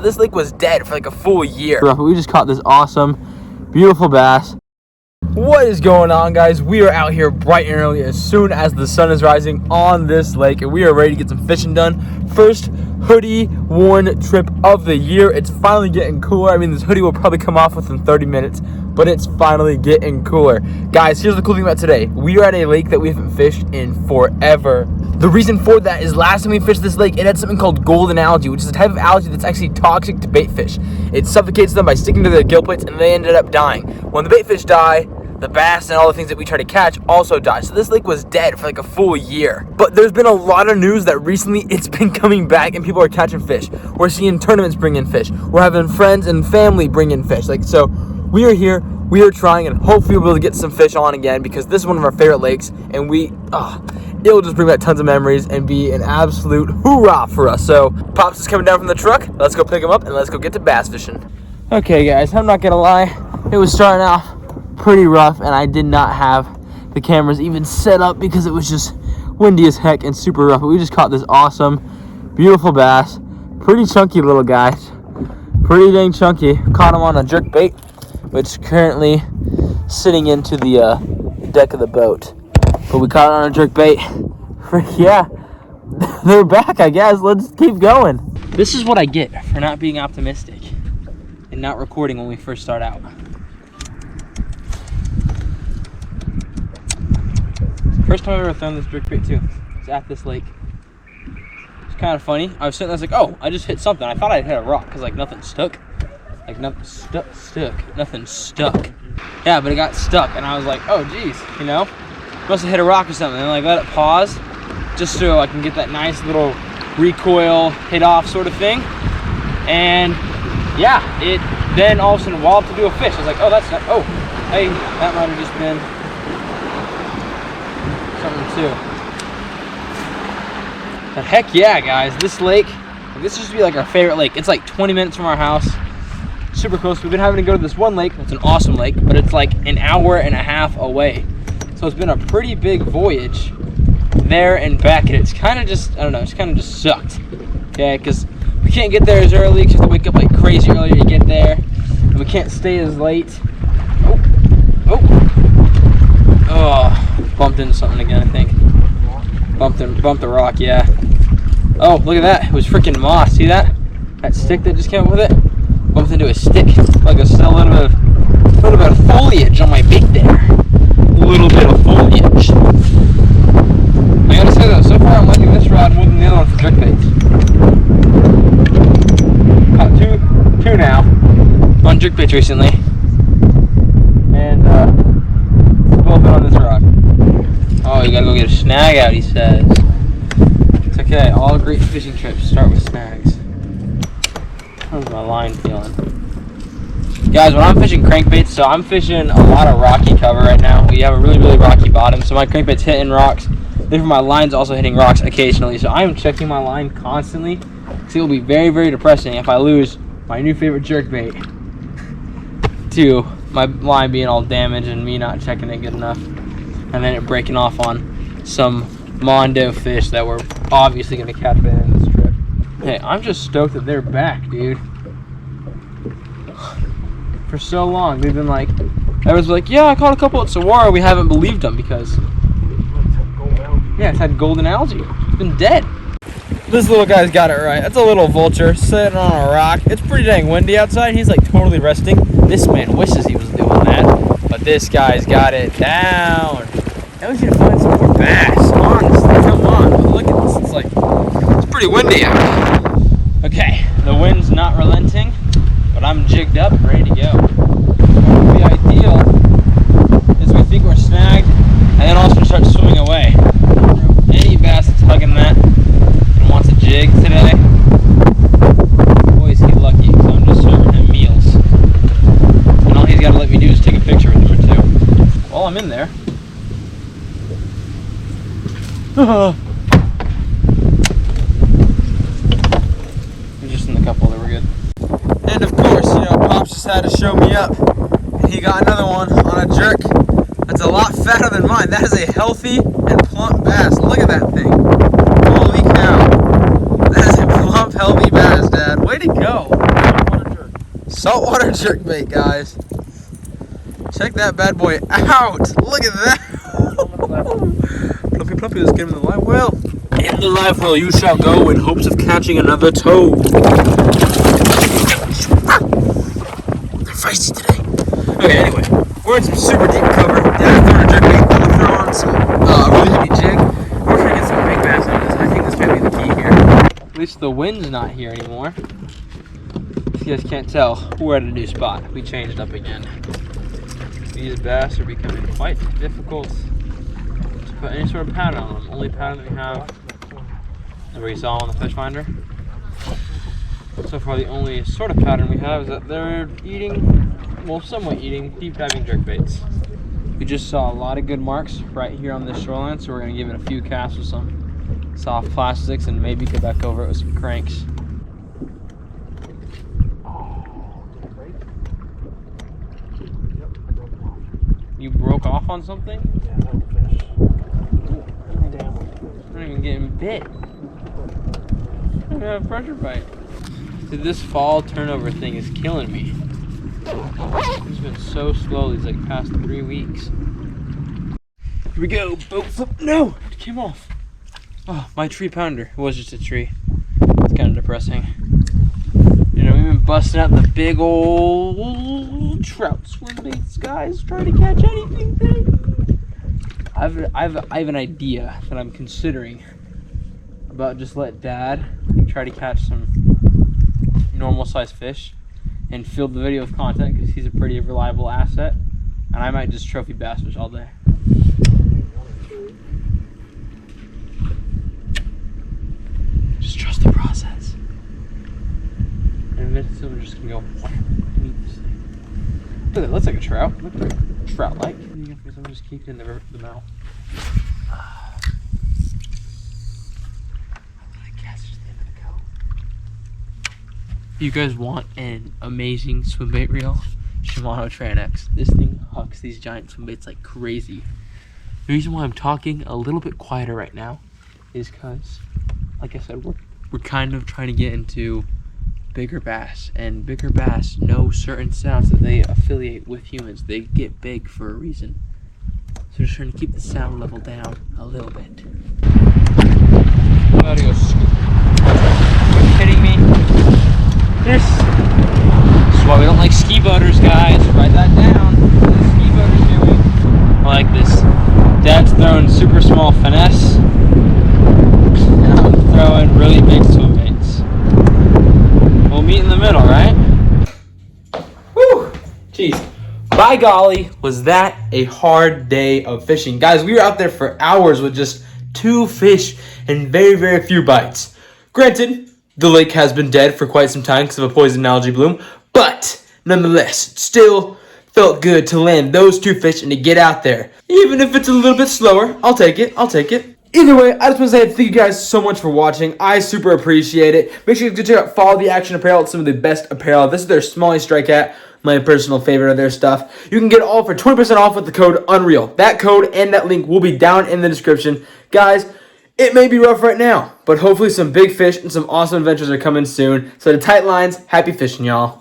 This lake was dead for like a full year. We just caught this awesome, beautiful bass. What is going on, guys? We are out here bright and early as soon as the sun is rising on this lake, and we are ready to get some fishing done. First hoodie worn trip of the year. It's finally getting cooler. I mean, this hoodie will probably come off within 30 minutes, but it's finally getting cooler. Guys, here's the cool thing about today. We are at a lake that we haven't fished in forever. The reason for that is last time we fished this lake, it had something called golden algae, which is a type of algae that's actually toxic to bait fish. It suffocates them by sticking to their gill plates, and they ended up dying. When the bait fish die, the bass and all the things that we try to catch also die. So this lake was dead for like a full year. But there's been a lot of news that recently it's been coming back and people are catching fish. We're seeing tournaments bring in fish. We're having friends and family bring in fish. So we are here, we are trying, and hopefully we'll be able to get some fish on again, because this is one of our favorite lakes, and it'll just bring back tons of memories and be an absolute hoorah for us. So Pops is coming down from the truck. Let's go pick him up and let's go get to bass fishing. Okay, guys, I'm not gonna lie, it was starting off pretty rough, and I did not have the cameras even set up because it was just windy as heck and super rough. But we just caught this awesome, beautiful bass. Pretty chunky little guy, pretty dang chunky. Caught him on a jerk bait, which is currently sitting into the deck of the boat. But we caught it on a jerk bait. Yeah, they're back, I guess. Let's keep going. This is what I get for not being optimistic and not recording when we first start out. First time I've ever thrown this jerk bait too. It's at this lake. It's kind of funny. I was sitting there, I was like, oh, I just hit something. I thought I'd hit a rock because like nothing stuck. Like nothing stuck. Nothing stuck. Yeah, but it got stuck, and I was like, oh geez, you know, must have hit a rock or something. And like let it pause, just so I can get that nice little recoil hit off sort of thing. And yeah, it then all of a sudden walloped into a fish. I was like, oh, that's not, oh, hey, that might have just been something too. But heck yeah, guys, this lake, this used to be like our favorite lake. It's like 20 minutes from our house, super close. We've been having to go to this one lake. It's an awesome lake, but it's like an hour and a half away. So it's been a pretty big voyage there and back, and it's kind of just, I don't know, it's kind of just sucked. Okay, because we can't get there as early because we have to wake up like crazy earlier to get there, and we can't stay as late. Oh, bumped into something again, I think. Bumped a rock, yeah. Oh, look at that. It was freaking moss. See that? That stick that just came up with it? Bumped into a stick. Like a little bit of foliage on my bait there. A little bit of foliage. I gotta say though, so far I'm liking this rod more than the other one for jerk baits. Caught two now on jerk baits recently. And both on this rod. Oh, you gotta go get a snag out, he says. It's okay, all great fishing trips start with snags. How's my line feeling? Guys, when I'm fishing crankbaits, so I'm fishing a lot of rocky cover right now. We have a really, really rocky bottom, so my crankbait's hitting rocks. Therefore, my line's also hitting rocks occasionally, so I'm checking my line constantly, because it will be very, very depressing if I lose my new favorite jerkbait to my line being all damaged and me not checking it good enough, and then it breaking off on some Mondo fish that we're obviously going to catch by the end of this trip. Hey, I'm just stoked that they're back, dude. For so long, we've been like, everyone's like, yeah, I caught a couple at Saguaro. We haven't believed them because, yeah, it's had golden algae. It's been dead. This little guy's got it right. That's a little vulture sitting on a rock. It's pretty dang windy outside. He's like totally resting. This man wishes he was doing that, but this guy's got it down. Now we should find some more bass. Honestly, come on. But look at this. It's like, it's pretty windy out. Okay, the wind's not relenting, but I'm jigged up, ready to go. What would be ideal is we think we're snagged, and then also start swimming away. Any bass that's hugging that and wants a jig today, boy is he lucky, because I'm just serving him meals. And all he's got to let me do is take a picture with him or two. While I'm in there. We're just in the couple, that we're good. And of course, you know, Pops just had to show me up. And he got another one on a jerk that's a lot fatter than mine. That is a healthy and plump bass. Look at that thing. Holy cow. That is a plump, healthy bass, Dad. Way to go. Saltwater jerkbait, guys. Check that bad boy out. Look at that. Plumpy, plumpy, let's get him in the live well. In the live well, you shall go in hopes of catching another toad. They're feisty today. Okay, anyway, we're in some super deep cover. Dad's throwing a jerkbait. I'm gonna throw on some really heavy jig. We're trying to get some big bass on this. I think this might be the key here. At least the wind's not here anymore. If you guys can't tell, we're at a new spot. We changed up again. These bass are becoming quite difficult to put any sort of pattern on them. Only pattern that we have, where you saw on the fish finder. So far, the only sort of pattern we have is that they're eating, well, somewhat eating deep diving jerkbaits. We just saw a lot of good marks right here on this shoreline, so we're gonna give it a few casts with some soft plastics and maybe go back over it with some cranks. You broke off on something? Yeah, little fish. Damn. I'm not even getting bit. I have a pressure bite. Dude, this fall turnover thing is killing me. It's been so slow these like past 3 weeks. Here we go, boat flip. No, it came off. Oh, my tree pounder. It was just a tree. It's kind of depressing. You know, we've been busting out the big old trout swim baits, guys, trying to catch anything big. I have an idea that I'm considering about just let Dad try to catch some normal sized fish and fill the video with content because he's a pretty reliable asset, and I might just trophy bass fish all day. Just trust the process. In a minute, so we're just gonna go meet this thing. Look, it looks like a trout. Look like a trout-like. I'm just keeping the mouth. If you guys want an amazing swim bait reel, Shimano Tran-X. This thing hucks these giant swim baits like crazy. The reason why I'm talking a little bit quieter right now is because, like I said, we're kind of trying to get into bigger bass, and bigger bass know certain sounds that they affiliate with humans. They get big for a reason. So just trying to keep the sound level down a little bit. I'm about to go scoop. Are you kidding me? This is why we don't like ski boaters, guys. Write that down. What are the ski boaters doing? I like this. Dad's throwing super small finesse, and I'm throwing really big swim baits. We'll meet in the middle, right? Woo! Jeez. By golly, was that a hard day of fishing. Guys, we were out there for hours with just 2 fish and very, very few bites. Granted, the lake has been dead for quite some time because of a poison algae bloom, but nonetheless, it still felt good to land those 2 fish and to get out there. Even if it's a little bit slower, I'll take it. Either way, I just want to say thank you guys so much for watching. I super appreciate it. Make sure you go check out Follow the Action Apparel. It's some of the best apparel. This is their Smalley Strike Hat, my personal favorite of their stuff. You can get it all for 20% off with the code UNREAL. That code and that link will be down in the description. Guys, it may be rough right now, but hopefully some big fish and some awesome adventures are coming soon. So to tight lines, happy fishing, y'all.